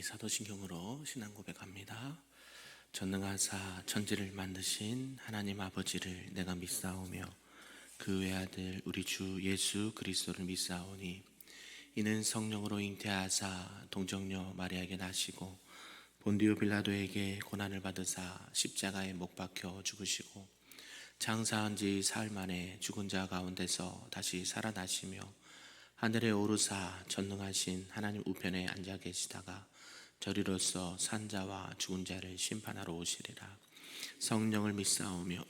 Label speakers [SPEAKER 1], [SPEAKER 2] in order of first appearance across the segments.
[SPEAKER 1] 사도신경으로 신앙 고백합니다. 전능하사 천지를 만드신 하나님 아버지를 내가 믿사오며 그 외아들 우리 주 예수 그리스도를 믿사오니 이는 성령으로 잉태하사 동정녀 마리아에게 나시고 본디오 빌라도에게 고난을 받으사 십자가에 못 박혀 죽으시고 장사한 지 사흘 만에 죽은 자 가운데서 다시 살아나시며 하늘에 오르사 전능하신 하나님 우편에 앉아 계시다가 저리로서 산자와 죽은 자를 심판하러 오시리라. 성령을 믿사오며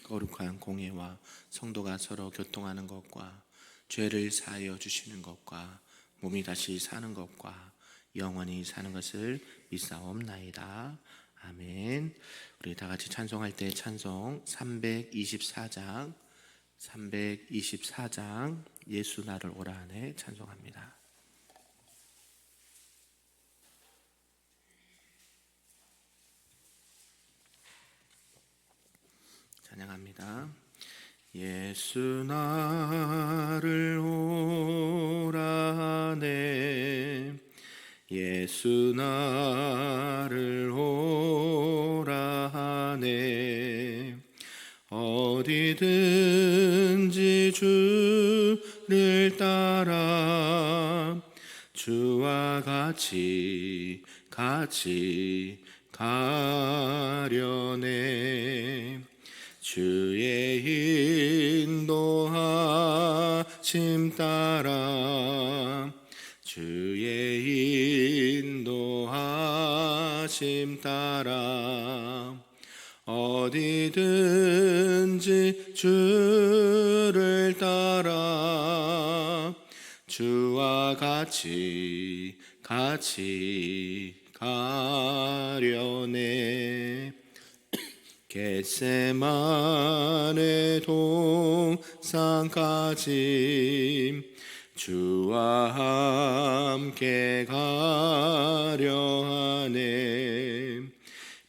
[SPEAKER 1] 거룩한 공예와 성도가 서로 교통하는 것과 죄를 사하여 주시는 것과 몸이 다시 사는 것과 영원히 사는 것을 믿사옵나이다. 아멘. 우리 다 같이 찬송할 때 찬송 324장 예수 나를 오라 하네 찬송합니다. 찬양합니다. 예수 나를 오라 하네 예수 나를 오라 하네 어디든지 주를 따라 주와 같이 가려네 주의 인도하심 따라 주의 인도하심 따라 어디든지 주를 따라 주와 같이 가려네 겟세마네 동산까지 주와 함께 가려 하네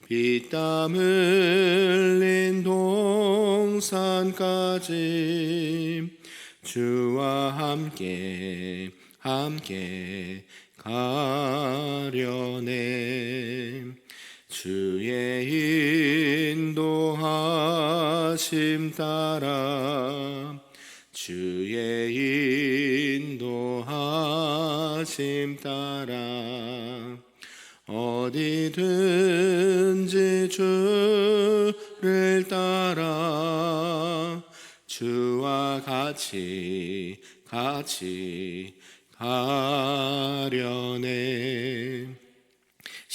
[SPEAKER 1] 피땀 흘린 동산까지 주와 함께 가려네 주의 인도하심 따라 주의 인도하심 따라 어디든지 주를 따라 주와 같이 가려네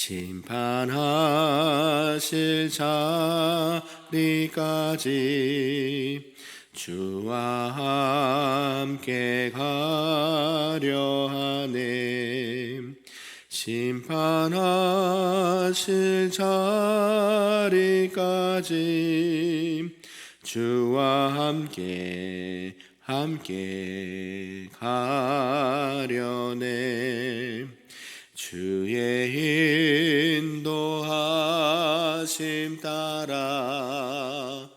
[SPEAKER 1] 심판하실 자리까지 주와 함께 가려 하네 심판하실 자리까지 주와 함께 가려네 주의 인도하심 따라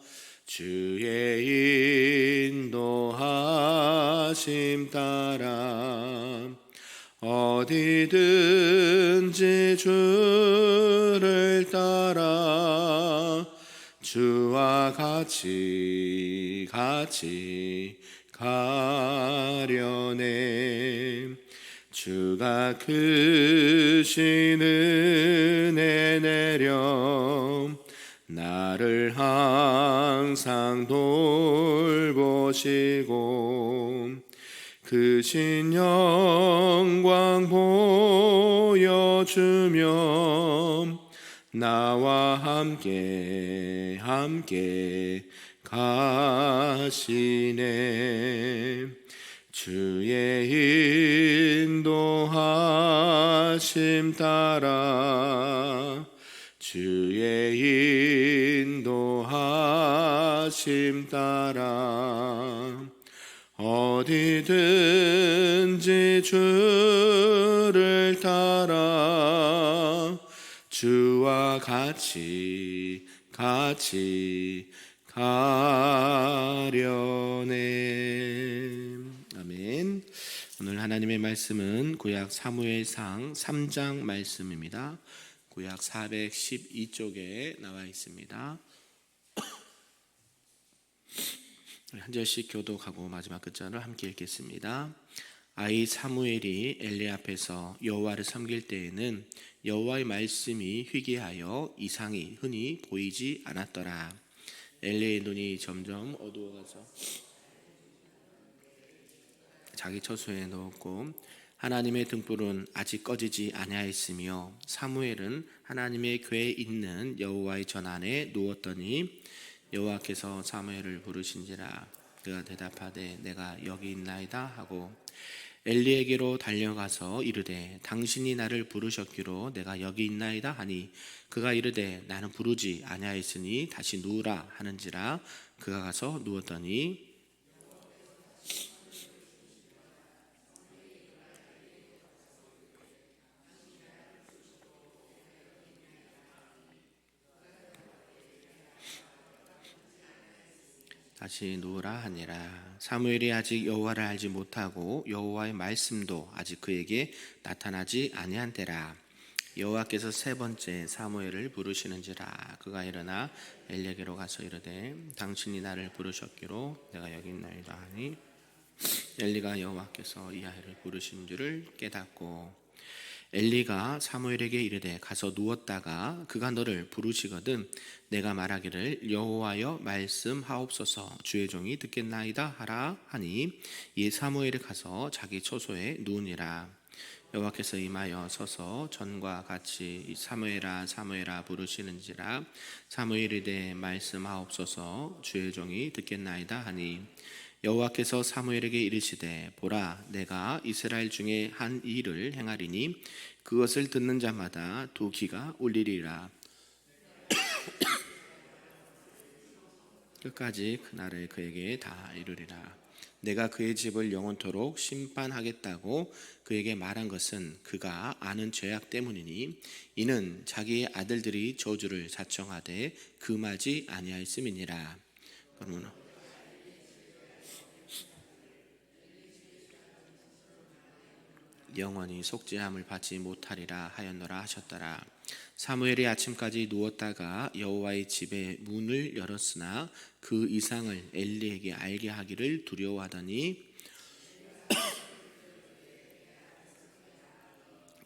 [SPEAKER 1] 주의 인도하심 따라 어디든지 주를 따라 주와 같이 가려네 주가 크신 은혜 내려 나를 항상 돌보시고 크신 영광 보여주며 나와 함께 가시네 주의 인도하심 따라 주의 인도하심 따라 어디든지 주를 따라 주와 같이 가려네 아멘. 오늘 하나님의 말씀은 구약 사무엘상 3장 말씀입니다. 구약 412쪽에 나와 있습니다. 한 절씩 교독하고 마지막 끝절을 함께 읽겠습니다. 아이 사무엘이 엘리 앞에서 여호와를 섬길 때에는 여호와의 말씀이 희귀하여 이상이 흔히 보이지 않았더라. 엘리의 눈이 점점 어두워가서 자기 처소에 넣었고 하나님의 등불은 아직 꺼지지 아니하였으며 사무엘은 하나님의 궤에 있는 여호와의 전안에 누웠더니 여호와께서 사무엘을 부르신지라. 그가 대답하되 내가 여기 있나이다 하고 엘리에게로 달려가서 이르되 당신이 나를 부르셨기로 내가 여기 있나이다 하니 그가 이르되 나는 부르지 아니하였으니 다시 누우라 하는지라. 그가 가서 누웠더니 다시 누우라 하니라. 사무엘이 아직 여호와를 알지 못하고 여호와의 말씀도 아직 그에게 나타나지 아니한 때라. 여호와께서 세 번째 사무엘을 부르시는지라. 그가 일어나 엘리에게로 가서 이르되 당신이 나를 부르셨기로 내가 여기 있나이다 하니 엘리가 여호와께서 이 아이를 부르신 줄을 깨닫고 엘리가 사무엘에게 이르되 가서 누웠다가 그가 너를 부르시거든 내가 말하기를 여호와여 말씀하옵소서 주의 종이 듣겠나이다 하라 하니 이 사무엘이 가서 자기 처소에 누우니라. 여호와께서 임하여 서서 전과 같이 사무엘아 사무엘아 부르시는지라. 사무엘이 이르되 말씀하옵소서 주의 종이 듣겠나이다 하니 여호와께서 사무엘에게 이르시되 보라 내가 이스라엘 중에 한 일을 행하리니 그것을 듣는 자마다 두 귀가 울리리라. 끝까지 그날을 그에게 다 이루리라. 내가 그의 집을 영원토록 심판하겠다고 그에게 말한 것은 그가 아는 죄악 때문이니 이는 자기의 아들들이 저주를 자청하되 금하지 아니하였음이니라. 그러므로 영원히 속죄함을 받지 못하리라 하였노라 하셨더라. 사무엘이 아침까지 누웠다가 여호와의 집의 문을 열었으나 그 이상을 엘리에게 알게 하기를 두려워하더니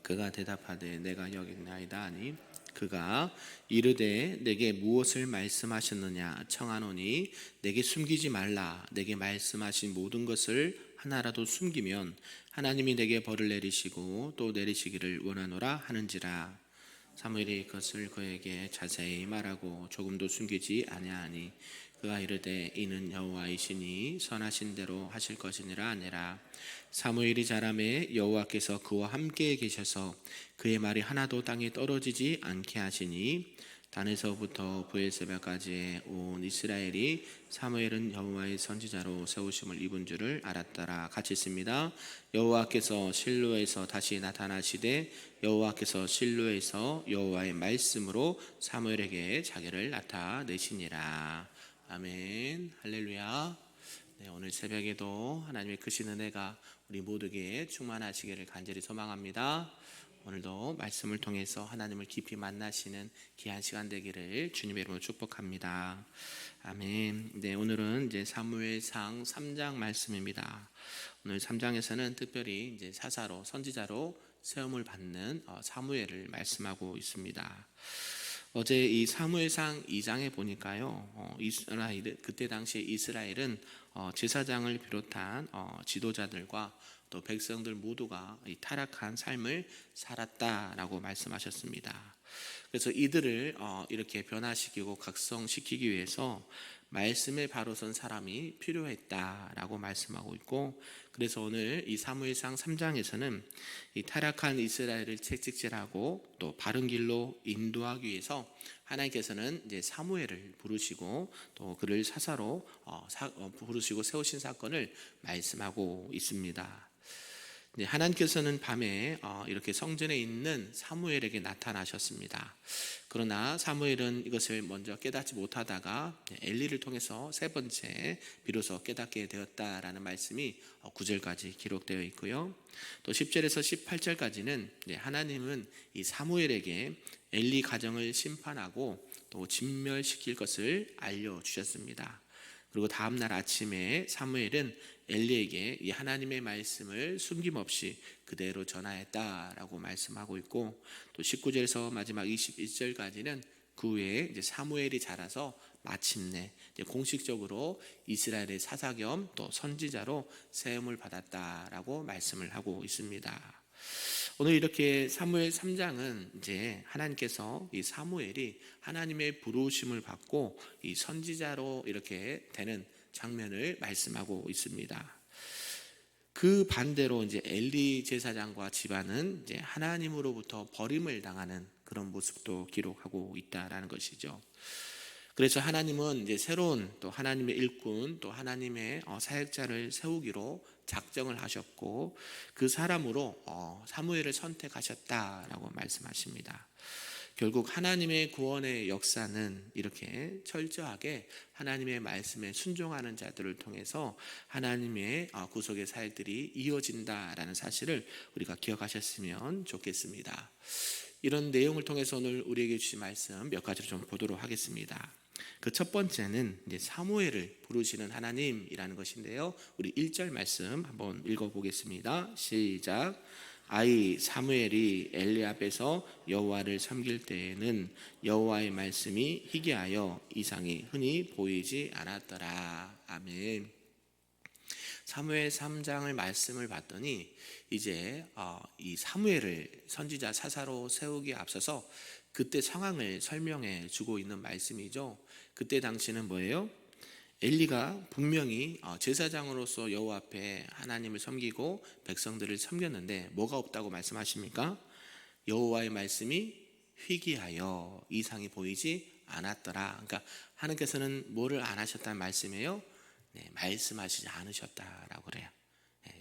[SPEAKER 1] 그가 대답하되 내가 여기 있나이다 하니 그가 이르되 내게 무엇을 말씀하셨느냐 청하노니 내게 숨기지 말라. 내게 말씀하신 모든 것을 하나라도 숨기면 하나님이 내게 벌을 내리시고 또 내리시기를 원하노라 하는지라. 사무엘이 그것을 그에게 자세히 말하고 조금도 숨기지 아니하니 그가 이르되 이는 여호와이시니 선하신 대로 하실 것이니라 하니라. 사무엘이 자라매 여호와께서 그와 함께 계셔서 그의 말이 하나도 땅에 떨어지지 않게 하시니 단에서부터 브엘세바까지 온 이스라엘이 사무엘은 여호와의 선지자로 세우심을 입은 줄을 알았더라. 같이 있습니다. 여호와께서 실로에서 다시 나타나시되 여호와께서 실로에서 여호와의 말씀으로 사무엘에게 자기를 나타내시니라. 아멘. 할렐루야. 네, 오늘 새벽에도 하나님의 크신 은혜가 우리 모두에게 충만하시기를 간절히 소망합니다. 오늘도 말씀을 통해서 하나님을 깊이 만나시는 귀한 시간 되기를 주님의 이름으로 축복합니다. 아멘. 네, 오늘은 이제 사무엘상 3장 말씀입니다. 오늘 3장에서는 특별히 이제 사사로 선지자로 세움을 받는 사무엘을 말씀하고 있습니다. 어제 이 사무엘상 2장에 보니까요, 이스라엘 그때 당시 이스라엘은 제사장을 비롯한 지도자들과 또 백성들 모두가 이 타락한 삶을 살았다라고 말씀하셨습니다. 그래서 이들을 이렇게 변화시키고 각성시키기 위해서 말씀에 바로 선 사람이 필요했다라고 말씀하고 있고, 그래서 오늘 이 사무엘상 3장에서는 이 타락한 이스라엘을 채찍질하고 또 바른 길로 인도하기 위해서 하나님께서는 이제 사무엘을 부르시고 또 그를 사사로 부르시고 세우신 사건을 말씀하고 있습니다. 하나님께서는 밤에 이렇게 성전에 있는 사무엘에게 나타나셨습니다. 그러나 사무엘은 이것을 먼저 깨닫지 못하다가 엘리를 통해서 세 번째 비로소 깨닫게 되었다라는 말씀이 9절까지 기록되어 있고요. 또 10절에서 18절까지는 하나님은 이 사무엘에게 엘리 가정을 심판하고 또 진멸시킬 것을 알려주셨습니다. 그리고 다음날 아침에 사무엘은 엘리에게 이 하나님의 말씀을 숨김없이 그대로 전하였다라고 말씀하고 있고, 또 19절에서 마지막 21절까지는 그 후에 이제 사무엘이 자라서 마침내 이제 공식적으로 이스라엘의 사사 겸 또 선지자로 세움을 받았다라고 말씀을 하고 있습니다. 오늘 이렇게 사무엘 3장은 이제 하나님께서 이 사무엘이 하나님의 부르심을 받고 이 선지자로 이렇게 되는 장면을 말씀하고 있습니다. 그 반대로 이제 엘리 제사장과 집안은 이제 하나님으로부터 버림을 당하는 그런 모습도 기록하고 있다라는 것이죠. 그래서 하나님은 이제 새로운 또 하나님의 일꾼 또 하나님의 사역자를 세우기로 작정을 하셨고 그 사람으로 사무엘을 선택하셨다라고 말씀하십니다. 결국 하나님의 구원의 역사는 이렇게 철저하게 하나님의 말씀에 순종하는 자들을 통해서 하나님의 구속의 사역들이 이어진다라는 사실을 우리가 기억하셨으면 좋겠습니다. 이런 내용을 통해서 오늘 우리에게 주신 말씀 몇 가지를 좀 보도록 하겠습니다. 그 첫 번째는 이제 사무엘을 부르시는 하나님이라는 것인데요. 우리 1절 말씀 한번 읽어보겠습니다. 시작. 아이 사무엘이 엘리 앞에서 여호와를 섬길 때에는 여호와의 말씀이 희귀하여 이상이 흔히 보이지 않았더라. 아멘. 사무엘 3장을 말씀을 봤더니 이제 이 사무엘을 선지자 사사로 세우기에 앞서서 그때 상황을 설명해 주고 있는 말씀이죠. 그때 당시는 뭐예요? 엘리가 분명히 제사장으로서 여호와 앞에 하나님을 섬기고 백성들을 섬겼는데 뭐가 없다고 말씀하십니까? 여호와의 말씀이 희귀하여 이상이 보이지 않았더라. 그러니까 하나님께서는 뭐를 안 하셨다는 말씀이에요? 말씀하시지 않으셨다라고 그래요.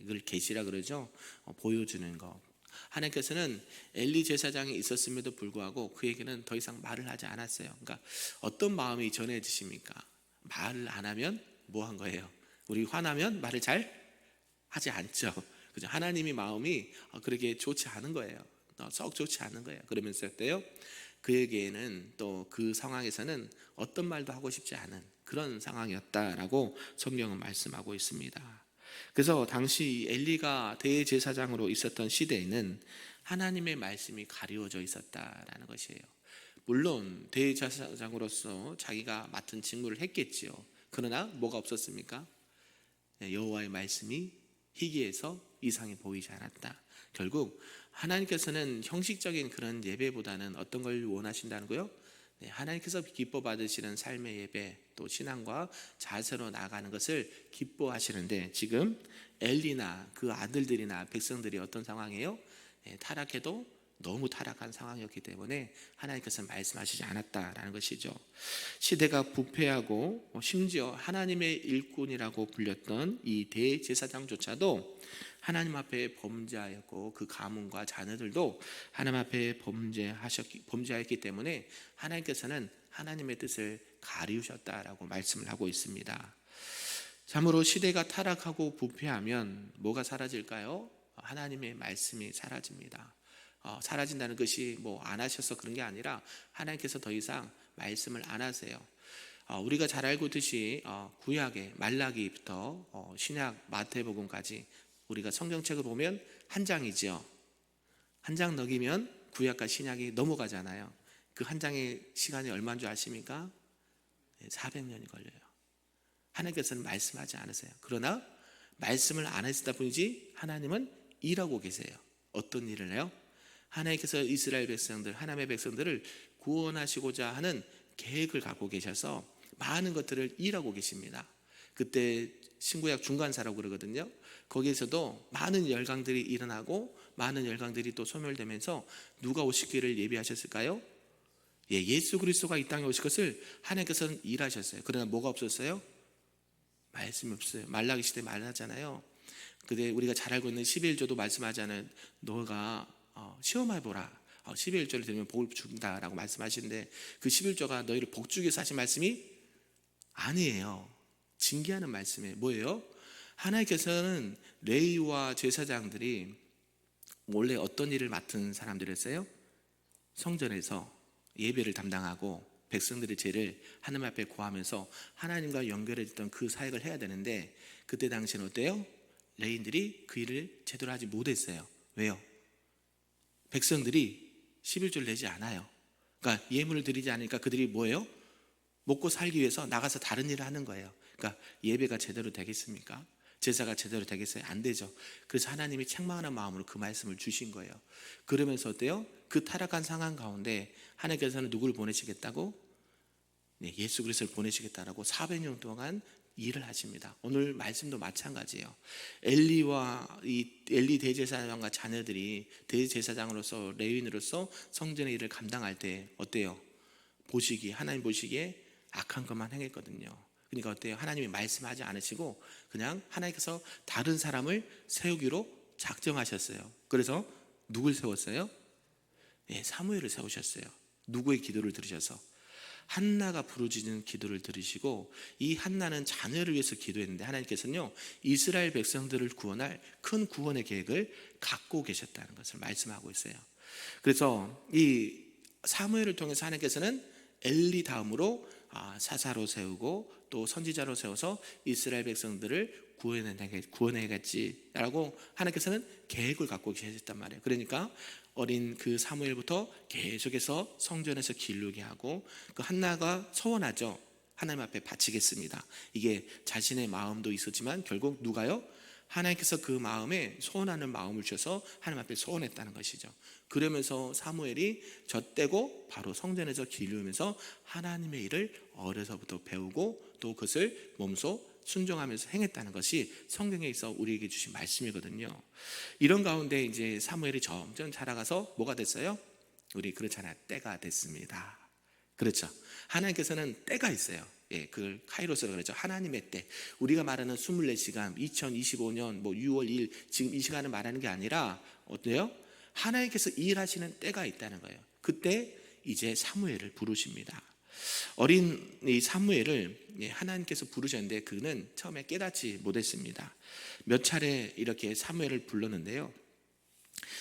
[SPEAKER 1] 이걸 계시라 그러죠. 보여주는 거. 하나님께서는 엘리 제사장이 있었음에도 불구하고 그에게는 더 이상 말을 하지 않았어요. 그러니까 어떤 마음이 전해지십니까? 말을 안 하면 뭐 한 거예요? 우리 화나면 말을 잘 하지 않죠. 그죠? 하나님이 마음이 그렇게 좋지 않은 거예요. 썩 좋지 않은 거예요. 그러면서 어때요? 그에게는 또 그 상황에서는 어떤 말도 하고 싶지 않은 그런 상황이었다라고 성경은 말씀하고 있습니다. 그래서 당시 엘리가 대제사장으로 있었던 시대에는 하나님의 말씀이 가리워져 있었다라는 것이에요. 물론 대제사장으로서 자기가 맡은 직무를 했겠지요. 그러나 뭐가 없었습니까? 여호와의 말씀이 희귀해서 이상이 보이지 않았다. 결국 하나님께서는 형식적인 그런 예배보다는 어떤 걸 원하신다는 거요? 하나님께서 기뻐 받으시는 삶의 예배 또 신앙과 자세로 나아가는 것을 기뻐하시는데 지금 엘리나 그 아들들이나 백성들이 어떤 상황이에요? 타락해도 너무 타락한 상황이었기 때문에 하나님께서 말씀하시지 않았다라는 것이죠. 시대가 부패하고 심지어 하나님의 일꾼이라고 불렸던 이 대제사장조차도 하나님 앞에 범죄하였고 그 가문과 자녀들도 하나님 앞에 범죄하였기 때문에 하나님께서는 하나님의 뜻을 가리우셨다라고 말씀을 하고 있습니다. 참으로 시대가 타락하고 부패하면 뭐가 사라질까요? 하나님의 말씀이 사라집니다. 사라진다는 것이 뭐 안 하셔서 그런 게 아니라 하나님께서 더 이상 말씀을 안 하세요. 우리가 잘 알고 있듯이 구약의 말라기부터 신약 마태복음까지 우리가 성경책을 보면 한 장이죠. 한 장 넘기면 구약과 신약이 넘어가잖아요. 그 한 장의 시간이 얼마인 줄 아십니까? 400년이 걸려요. 하나님께서는 말씀하지 않으세요. 그러나 말씀을 안 하시다 보니지 하나님은 일하고 계세요. 어떤 일을 해요? 하나님께서 이스라엘 백성들, 하나님의 백성들을 구원하시고자 하는 계획을 갖고 계셔서 많은 것들을 일하고 계십니다. 그때 신구약 중간사라고 그러거든요. 거기에서도 많은 열강들이 일어나고 많은 열강들이 또 소멸되면서 누가 오시기를 예비하셨을까요? 예수 그리스도가 이 땅에 오실 것을 하나님께서는 일하셨어요. 그러나 뭐가 없었어요? 말씀이 없어요. 말라기 시대에 말하잖아요. 근데 우리가 잘 알고 있는 11조도 말씀하잖아요. 너가 시험해보라. 11조를 들으면 복을 준다라고 말씀하시는데 그 11조가 너희를 복주기 위해서 하신 말씀이 아니에요. 징계하는 말씀이에요. 뭐예요? 하나님께서는 레위와 제사장들이 원래 어떤 일을 맡은 사람들이었어요? 성전에서 예배를 담당하고 백성들의 죄를 하나님 앞에 고하면서 하나님과 연결해졌던 그 사역을 해야 되는데 그때 당시는 어때요? 레위인들이 그 일을 제대로 하지 못했어요. 왜요? 백성들이 11조를 내지 않아요. 그러니까 예물을 드리지 않으니까 그들이 뭐예요? 먹고 살기 위해서 나가서 다른 일을 하는 거예요. 그러니까 예배가 제대로 되겠습니까? 제사가 제대로 되겠어요? 안 되죠. 그래서 하나님이 책망하는 마음으로 그 말씀을 주신 거예요. 그러면서 어때요? 그 타락한 상황 가운데 하나님께서는 누구를 보내시겠다고? 네, 예수 그리스도를 보내시겠다라고 400년 동안 일을 하십니다. 오늘 말씀도 마찬가지예요. 엘리 대제사장과 자녀들이 대제사장으로서 레위인으로서 성전의 일을 감당할 때 어때요? 하나님 보시기에 악한 것만 행했거든요. 그러니까 어때요? 하나님이 말씀하지 않으시고 그냥 하나님께서 다른 사람을 세우기로 작정하셨어요. 그래서 누굴 세웠어요? 예, 사무엘을 세우셨어요. 누구의 기도를 들으셔서? 한나가 부르짖는 기도를 들으시고 이 한나는 자녀를 위해서 기도했는데 하나님께서는요 이스라엘 백성들을 구원할 큰 구원의 계획을 갖고 계셨다는 것을 말씀하고 있어요. 그래서 이 사무엘을 통해서 하나님께서는 엘리 다음으로 사사로 세우고 또 선지자로 세워서 이스라엘 백성들을 구원해야겠지라고 하나님께서는 계획을 갖고 계셨단 말이에요. 그러니까 어린 그 사무엘부터 계속해서 성전에서 기르게 하고 그 한나가 서원하죠. 하나님 앞에 바치겠습니다. 이게 자신의 마음도 있었지만 결국 누가요? 하나님께서 그 마음에 소원하는 마음을 주셔서 하나님 앞에 소원했다는 것이죠. 그러면서 사무엘이 젖대고 바로 성전에서 기르면서 하나님의 일을 어려서부터 배우고 또 그것을 몸소 순종하면서 행했다는 것이 성경에 있어 우리에게 주신 말씀이거든요. 이런 가운데 이제 사무엘이 점점 자라가서 뭐가 됐어요? 우리 그렇잖아요. 때가 됐습니다. 그렇죠. 하나님께서는 때가 있어요. 예, 그걸 카이로스라고 그러죠. 하나님의 때. 우리가 말하는 24시간, 2025년 6월 2일 지금 이 시간을 말하는 게 아니라 어때요? 하나님께서 일하시는 때가 있다는 거예요. 그때 이제 사무엘을 부르십니다. 어린 이 사무엘을 하나님께서 부르셨는데 그는 처음에 깨닫지 못했습니다. 몇 차례 이렇게 사무엘을 불렀는데요.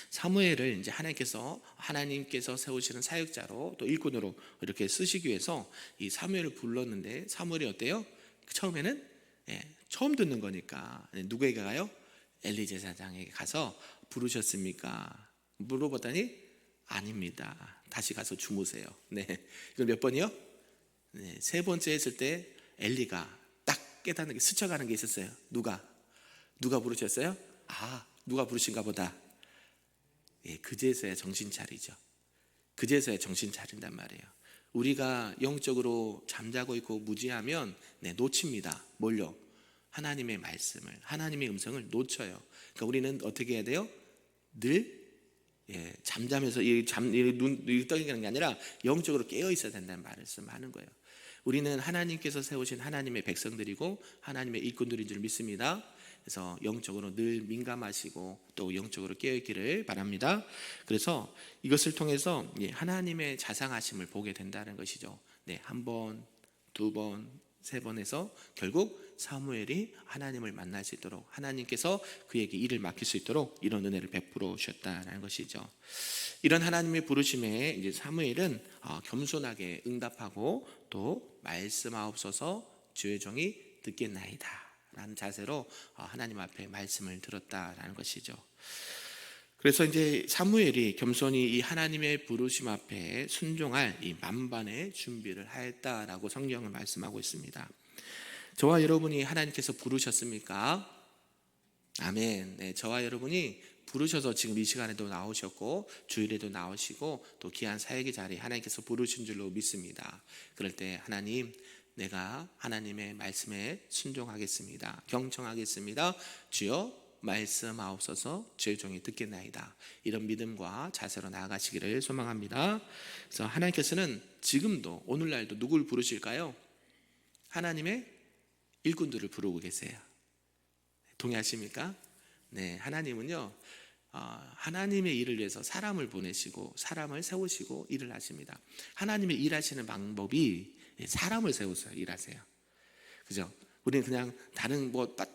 [SPEAKER 1] 사무엘을 이제 하나님께서 세우시는 사역자로 또 일꾼으로 이렇게 쓰시기 위해서 이 사무엘을 불렀는데 사무엘이 어때요? 처음에는 처음 듣는 거니까 누구에게 가요? 엘리 제사장에게 가서 부르셨습니까? 물어봤더니 아닙니다. 다시 가서 주무세요. 네, 이걸 몇 번이요? 네, 세 번째 했을 때 엘리가 딱 깨닫는 게 스쳐가는 게 있었어요. 누가 부르셨어요? 누가 부르신가 보다. 예, 그제서야 정신 차리죠. 그제서야 정신 차린단 말이에요. 우리가 영적으로 잠자고 있고 무지하면 놓칩니다. 뭘요? 하나님의 말씀을, 하나님의 음성을 놓쳐요. 그러니까 우리는 어떻게 해야 돼요? 늘 잠자면서 눈이 떠있는 게 아니라 영적으로 깨어 있어야 된다는 말씀하는 거예요. 우리는 하나님께서 세우신 하나님의 백성들이고 하나님의 일꾼들인 줄 믿습니다. 그래서 영적으로 늘 민감하시고 또 영적으로 깨어있기를 바랍니다. 그래서 이것을 통해서 하나님의 자상하심을 보게 된다는 것이죠. 한 번, 두 번, 세 번에서 결국 사무엘이 하나님을 만날 수 있도록 하나님께서 그에게 일을 맡길 수 있도록 이런 은혜를 베풀어 주셨다는 것이죠. 이런 하나님의 부르심에 이제 사무엘은 겸손하게 응답하고 또 말씀하옵소서 주의 종이 듣겠나이다 라는 자세로 하나님 앞에 말씀을 들었다라는 것이죠. 그래서 이제 사무엘이 겸손히 이 하나님의 부르심 앞에 순종할 이 만반의 준비를 하였다라고 성경은 말씀하고 있습니다. 저와 여러분이 하나님께서 부르셨습니까? 아멘. 네, 저와 여러분이 부르셔서 지금 이 시간에도 나오셨고 주일에도 나오시고 또 귀한 사역의 자리에 하나님께서 부르신 줄로 믿습니다. 그럴 때 하나님, 내가 하나님의 말씀에 순종하겠습니다. 경청하겠습니다. 주여 말씀하옵소서 주의 종이 듣겠나이다. 이런 믿음과 자세로 나아가시기를 소망합니다. 그래서 하나님께서는 지금도 오늘날도 누구를 부르실까요? 하나님의 일꾼들을 부르고 계세요. 동의하십니까? 네, 하나님은요 하나님의 일을 위해서 사람을 보내시고 사람을 세우시고 일을 하십니다. 하나님의 일하시는 방법이 사람을 세워서 일하세요. 그죠? 우리는 그냥 다른 뭐 빡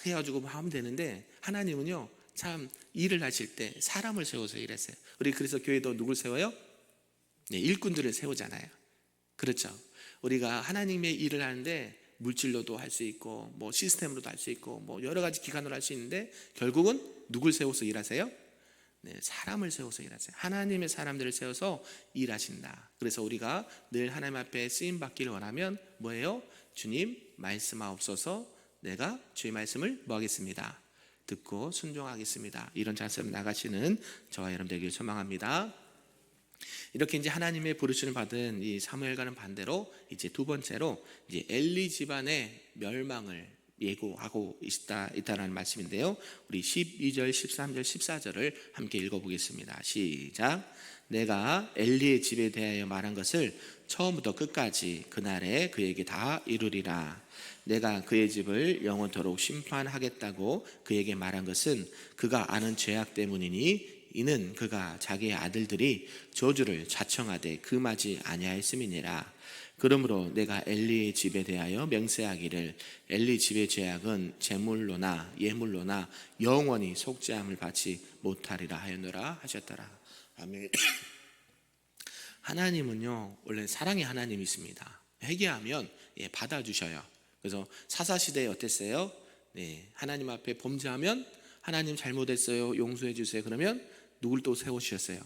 [SPEAKER 1] 해가지고 하면 되는데 하나님은요 참 일을 하실 때 사람을 세워서 일하세요. 우리 그래서 교회도 누굴 세워요? 네, 일꾼들을 세우잖아요. 그렇죠? 우리가 하나님의 일을 하는데 물질로도 할 수 있고 뭐 시스템으로도 할 수 있고 뭐 여러 가지 기관으로 할 수 있는데 결국은 누굴 세워서 일하세요? 네, 사람을 세워서 일하세요. 하나님의 사람들을 세워서 일하신다. 그래서 우리가 늘 하나님 앞에 쓰임 받기를 원하면 뭐예요? 주님 말씀하옵소서. 내가 주의 말씀을 뭐 하겠습니다? 듣고 순종하겠습니다. 이런 자세로 나가시는 저와 여러분 되길 소망합니다. 이렇게 이제 하나님의 부르심을 받은 이 사무엘과는 반대로 이제 두 번째로 이제 엘리 집안의 멸망을 예고하고 있다라는 말씀인데요. 우리 12절, 13절, 14절을 함께 읽어보겠습니다. 시작. 내가 엘리의 집에 대하여 말한 것을 처음부터 끝까지 그날에 그에게 다 이루리라. 내가 그의 집을 영원토록 심판하겠다고 그에게 말한 것은 그가 아는 죄악 때문이니 이는 그가 자기의 아들들이 저주를 자청하되 금하지 아니하였음이니라. 그러므로 내가 엘리의 집에 대하여 맹세하기를 엘리 집의 죄악은 제물로나 예물로나 영원히 속죄함을 받지 못하리라 하였노라 하셨더라. 아멘. 하나님은요 원래 사랑의 하나님이십니다. 회개하면 받아주셔요. 그래서 사사시대에 어땠어요? 네, 하나님 앞에 범죄하면 하나님 잘못했어요 용서해 주세요. 그러면 누굴 또 세우셨어요?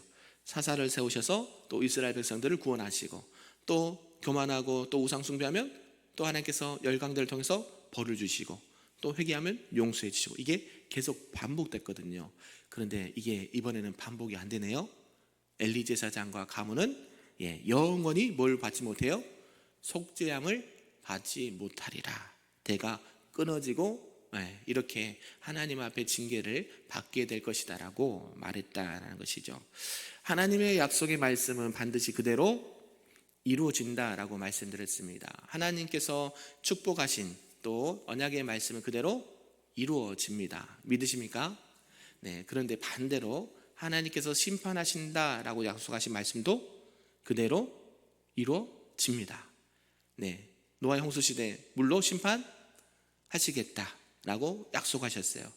[SPEAKER 1] 사사를 세우셔서 또 이스라엘 백성들을 구원하시고 또 교만하고 또 우상 숭배하면 또 하나님께서 열강들을 통해서 벌을 주시고 또 회개하면 용서해 주시고 이게 계속 반복됐거든요. 그런데 이게 이번에는 반복이 안 되네요. 엘리 제사장과 가문은 영원히 뭘 받지 못해요? 속죄함을 받지 못하리라. 대가 끊어지고 이렇게 하나님 앞에 징계를 받게 될 것이다라고 말했다라는 것이죠. 하나님의 약속의 말씀은 반드시 그대로 이루어진다라고 말씀드렸습니다. 하나님께서 축복하신 또 언약의 말씀은 그대로 이루어집니다. 믿으십니까? 네. 그런데 반대로 하나님께서 심판하신다라고 약속하신 말씀도 그대로 이루어집니다. 네. 노아의 홍수 시대 물로 심판하시겠다라고 약속하셨어요.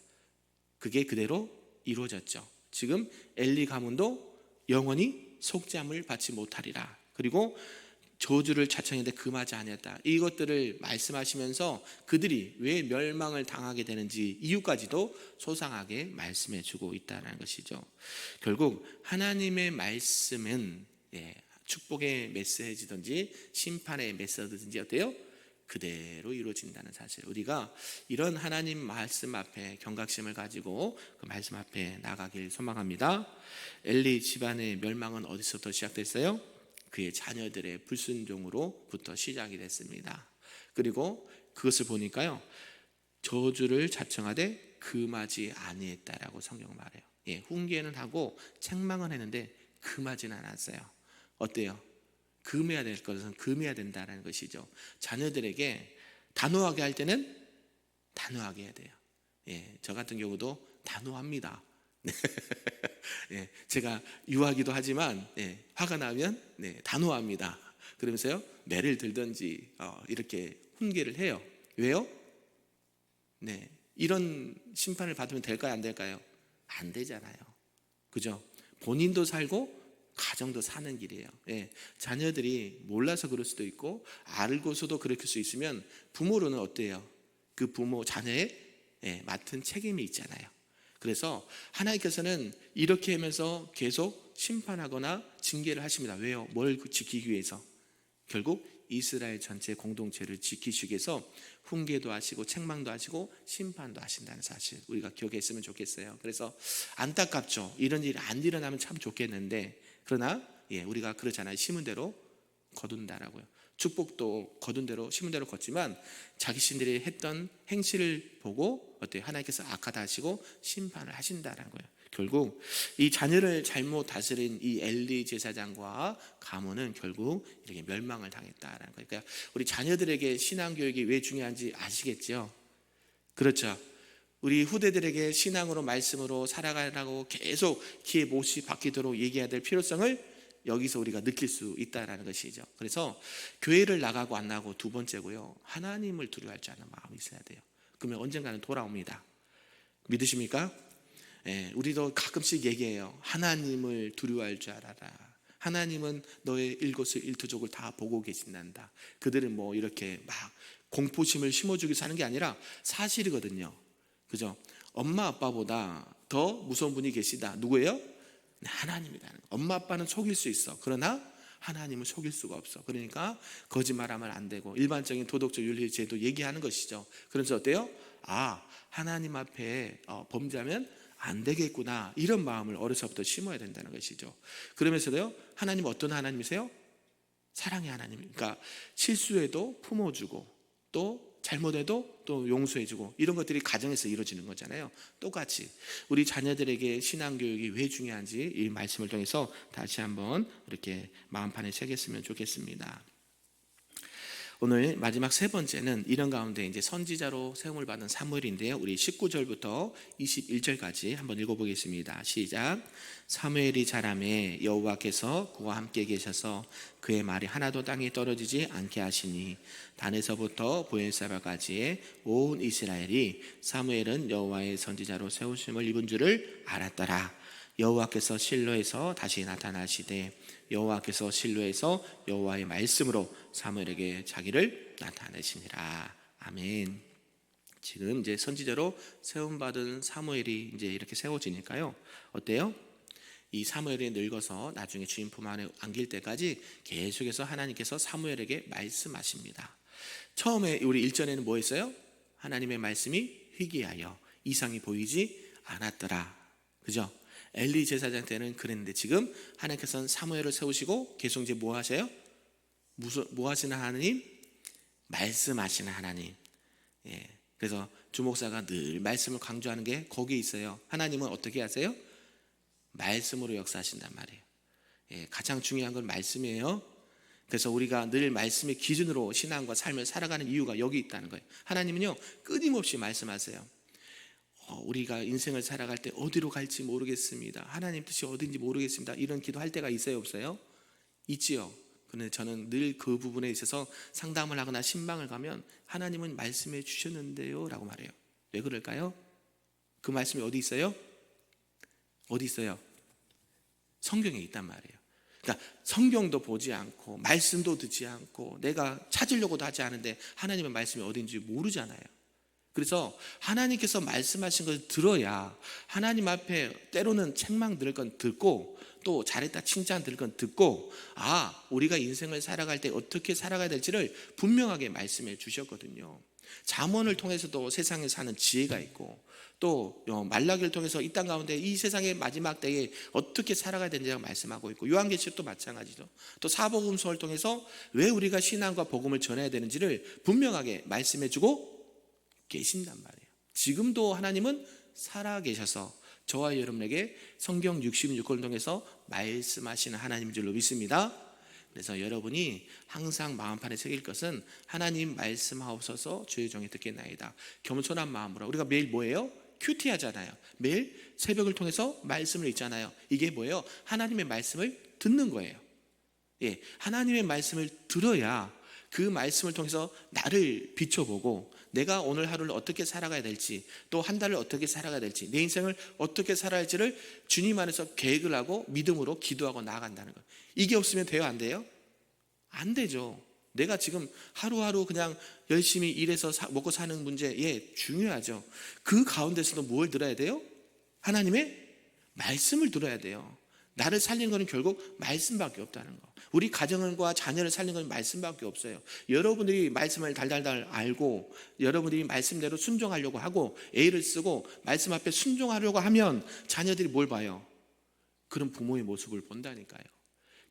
[SPEAKER 1] 그게 그대로 이루어졌죠. 지금 엘리 가문도 영원히 속죄함을 받지 못하리라. 그리고 저주를 자청했는데 금하지 아니었다. 이것들을 말씀하시면서 그들이 왜 멸망을 당하게 되는지 이유까지도 소상하게 말씀해 주고 있다는 것이죠. 결국 하나님의 말씀은 축복의 메시지든지 심판의 메시지든지 어때요? 그대로 이루어진다는 사실. 우리가 이런 하나님 말씀 앞에 경각심을 가지고 그 말씀 앞에 나가길 소망합니다. 엘리 집안의 멸망은 어디서부터 시작됐어요? 그의 자녀들의 불순종으로부터 시작이 됐습니다. 그리고 그것을 보니까요 저주를 자청하되 금하지 아니했다라고 성경은 말해요. 훈계는 하고 책망은 했는데 금하지는 않았어요. 어때요? 금해야 될 것은 금해야 된다는 것이죠. 자녀들에게 단호하게 할 때는 단호하게 해야 돼요. 저 같은 경우도 단호합니다. 제가 유하기도 하지만 화가 나면 단호합니다. 그러면서요 매를 들든지 이렇게 훈계를 해요. 왜요? 이런 심판을 받으면 될까요? 안 될까요? 안 되잖아요. 그죠? 본인도 살고 가정도 사는 길이에요. 자녀들이 몰라서 그럴 수도 있고 알고서도 그럴 수 있으면 부모로는 어때요? 그 부모 자녀의 맡은 책임이 있잖아요. 그래서 하나님께서는 이렇게 하면서 계속 심판하거나 징계를 하십니다. 왜요? 뭘 지키기 위해서? 결국 이스라엘 전체 공동체를 지키시기 위해서 훈계도 하시고 책망도 하시고 심판도 하신다는 사실 우리가 기억했으면 좋겠어요. 그래서 안타깝죠. 이런 일이 안 일어나면 참 좋겠는데 그러나 우리가 그렇잖아요. 심은 대로 거둔다라고요. 축복도 거둔 대로 심은 대로 걷지만 자기 신들이 했던 행실을 보고 어때요? 하나님께서 악하다 하시고 심판을 하신다라는 거예요. 결국 이 자녀를 잘못 다스린 이 엘리 제사장과 가문은 결국 이렇게 멸망을 당했다라는 거예요. 그러니까 우리 자녀들에게 신앙교육이 왜 중요한지 아시겠죠? 그렇죠. 우리 후대들에게 신앙으로 말씀으로 살아가라고 계속 귀에 못이 박히도록 얘기해야 될 필요성을 여기서 우리가 느낄 수 있다는 것이죠. 그래서 교회를 나가고 안 나가고 두 번째고요, 하나님을 두려워할 줄 아는 마음이 있어야 돼요. 그러면 언젠가는 돌아옵니다. 믿으십니까? 우리도 가끔씩 얘기해요. 하나님을 두려워할 줄 알아라. 하나님은 너의 일것을 일투족을 다 보고 계신단다. 그들은 뭐 이렇게 막 공포심을 심어주기 위해서 하는 게 아니라 사실이거든요. 그죠? 엄마 아빠보다 더 무서운 분이 계시다. 누구예요? 하나님이다. 엄마 아빠는 속일 수 있어. 그러나 하나님은 속일 수가 없어. 그러니까 거짓말하면 안 되고 일반적인 도덕적 윤리 제도 얘기하는 것이죠. 그래서 어때요? 하나님 앞에 범죄하면 안 되겠구나, 이런 마음을 어려서부터 심어야 된다는 것이죠. 그러면서도요, 하나님 어떤 하나님이세요? 사랑의 하나님. 그러니까 실수해도 품어주고 또 잘못해도 또 용서해주고, 이런 것들이 가정에서 이루어지는 거잖아요. 똑같이 우리 자녀들에게 신앙교육이 왜 중요한지 이 말씀을 통해서 다시 한번 이렇게 마음판에 새겼으면 좋겠습니다. 오늘 마지막 세 번째는 이런 가운데 이제 선지자로 세움을 받은 사무엘인데요, 우리 19절부터 21절까지 한번 읽어보겠습니다. 시작. 사무엘이 자라매 여호와께서 그와 함께 계셔서 그의 말이 하나도 땅에 떨어지지 않게 하시니 단에서부터 보엘사바까지의 온 이스라엘이 사무엘은 여호와의 선지자로 세우심을 입은 줄을 알았더라. 여호와께서 실로에서 다시 나타나시되 여호와께서 실로에서 여호와의 말씀으로 사무엘에게 자기를 나타내시니라. 아멘. 지금 이제 선지자로 세움받은 사무엘이 이제 이렇게 세워지니까요, 어때요? 이 사무엘이 늙어서 나중에 주인 품 안에 안길 때까지 계속해서 하나님께서 사무엘에게 말씀하십니다. 처음에 우리 1절에는 뭐 했어요? 하나님의 말씀이 희귀하여 이상이 보이지 않았더라. 그죠? 엘리 제사장 때는 그랬는데 지금 하나님께서는 사무엘을 세우시고 계속 이제 뭐 하세요? 뭐 하시는 하나님? 말씀하시는 하나님. 그래서 주목사가 늘 말씀을 강조하는 게 거기에 있어요. 하나님은 어떻게 하세요? 말씀으로 역사하신단 말이에요. 가장 중요한 건 말씀이에요. 그래서 우리가 늘 말씀의 기준으로 신앙과 삶을 살아가는 이유가 여기 있다는 거예요. 하나님은요, 끊임없이 말씀하세요. 우리가 인생을 살아갈 때 어디로 갈지 모르겠습니다. 하나님 뜻이 어딘지 모르겠습니다. 이런 기도할 때가 있어요, 없어요? 있지요. 그런데 저는 늘 그 부분에 있어서 상담을 하거나 신방을 가면 하나님은 말씀해 주셨는데요 라고 말해요. 왜 그럴까요? 그 말씀이 어디 있어요? 어디 있어요? 성경에 있단 말이에요. 그러니까 성경도 보지 않고 말씀도 듣지 않고 내가 찾으려고도 하지 않은데 하나님의 말씀이 어딘지 모르잖아요. 그래서 하나님께서 말씀하신 것을 들어야 하나님 앞에 때로는 책망 들을 건 듣고 또 잘했다 칭찬 들을 건 듣고 우리가 인생을 살아갈 때 어떻게 살아가야 될지를 분명하게 말씀해 주셨거든요. 잠언을 통해서도 세상에 사는 지혜가 있고 또 말라기를 통해서 이 땅 가운데 이 세상의 마지막 때에 어떻게 살아가야 되는지를 말씀하고 있고 요한계시록도 마찬가지죠. 또 사복음서를 통해서 왜 우리가 신앙과 복음을 전해야 되는지를 분명하게 말씀해 주고 계신단 말이에요. 지금도 하나님은 살아 계셔서 저와 여러분에게 성경 66권을 통해서 말씀하시는 하나님인 줄로 믿습니다. 그래서 여러분이 항상 마음판에 새길 것은 하나님 말씀하옵소서 주의 종이 듣겠나이다. 겸손한 마음으로. 우리가 매일 뭐예요? 큐티 하잖아요. 매일 새벽을 통해서 말씀을 읽잖아요. 이게 뭐예요? 하나님의 말씀을 듣는 거예요. 하나님의 말씀을 들어야 그 말씀을 통해서 나를 비춰보고 내가 오늘 하루를 어떻게 살아가야 될지 또 한 달을 어떻게 살아가야 될지 내 인생을 어떻게 살아야 할지를 주님 안에서 계획을 하고 믿음으로 기도하고 나아간다는 거예요. 이게 없으면 돼요? 안 돼요? 안 되죠. 내가 지금 하루하루 그냥 열심히 일해서 먹고 사는 문제 중요하죠. 그 가운데서도 뭘 들어야 돼요? 하나님의 말씀을 들어야 돼요. 나를 살리는 것은 결국 말씀밖에 없다는 거. 우리 가정과 자녀를 살리는 것은 말씀밖에 없어요. 여러분들이 말씀을 달달달 알고 여러분들이 말씀대로 순종하려고 하고 애를 쓰고 말씀 앞에 순종하려고 하면 자녀들이 뭘 봐요? 그런 부모의 모습을 본다니까요.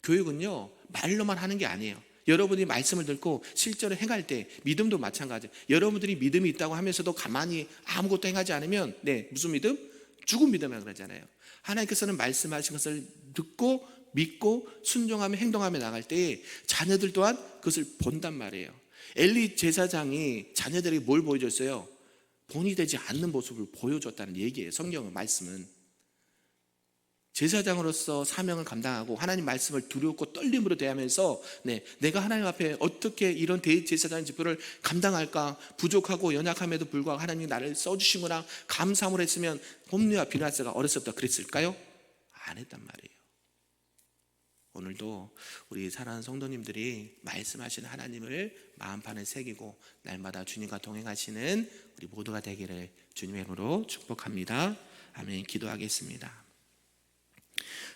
[SPEAKER 1] 교육은요 말로만 하는 게 아니에요. 여러분이 말씀을 듣고 실제로 행할 때 믿음도 마찬가지예요. 여러분들이 믿음이 있다고 하면서도 가만히 아무것도 행하지 않으면 무슨 믿음? 죽은 믿음이라고 그러잖아요. 하나님께서는 말씀하신 것을 듣고 믿고 순종하며 행동하며 나갈 때에 자녀들 또한 그것을 본단 말이에요. 엘리 제사장이 자녀들에게 뭘 보여줬어요? 본이 되지 않는 모습을 보여줬다는 얘기예요. 성경의 말씀은 제사장으로서 사명을 감당하고 하나님 말씀을 두렵고 떨림으로 대하면서 내가 하나님 앞에 어떻게 이런 대제사장의 직분을 감당할까, 부족하고 연약함에도 불구하고 하나님이 나를 써주시구나 감사함을 했으면 홈리와 비나스가 어렸을 때 그랬을까요? 안 했단 말이에요. 오늘도 우리 사랑하는 성도님들이 말씀하시는 하나님을 마음판에 새기고 날마다 주님과 동행하시는 우리 모두가 되기를 주님의 이름으로 축복합니다. 아멘. 기도하겠습니다.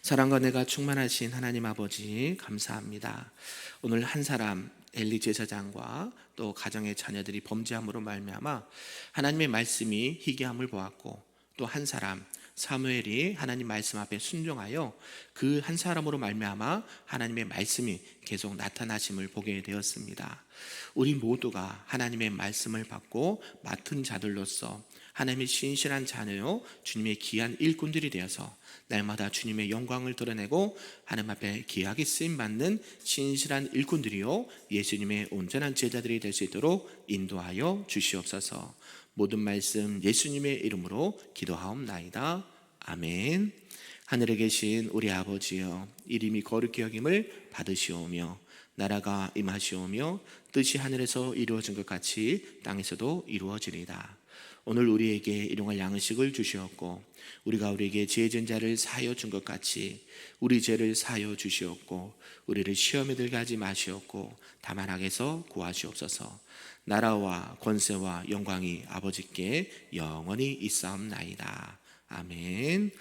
[SPEAKER 1] 사랑과 내가 충만하신 하나님 아버지 감사합니다. 오늘 한 사람 엘리 제사장과 또 가정의 자녀들이 범죄함으로 말미암아 하나님의 말씀이 희귀함을 보았고, 또 한 사람 사무엘이 하나님 말씀 앞에 순종하여 그 한 사람으로 말미암아 하나님의 말씀이 계속 나타나심을 보게 되었습니다. 우리 모두가 하나님의 말씀을 받고 맡은 자들로서 하나님의 신실한 자녀요 주님의 귀한 일꾼들이 되어서 날마다 주님의 영광을 드러내고 하나님 앞에 귀하게 쓰임받는 신실한 일꾼들이요 예수님의 온전한 제자들이 될 수 있도록 인도하여 주시옵소서. 모든 말씀 예수님의 이름으로 기도하옵나이다. 아멘. 하늘에 계신 우리 아버지여, 이름이 거룩히 여김을 받으시오며 나라가 임하시오며 뜻이 하늘에서 이루어진 것 같이 땅에서도 이루어지리이다. 오늘 우리에게 일용할 양식을 주시었고 우리가 우리에게 죄진 자를 사하여 준 것 같이 우리 죄를 사하여 주시었고 우리를 시험에 들게 하지 마시었고 다만 악에서 구하시옵소서. 나라와 권세와 영광이 아버지께 영원히 있사옵나이다. 아멘.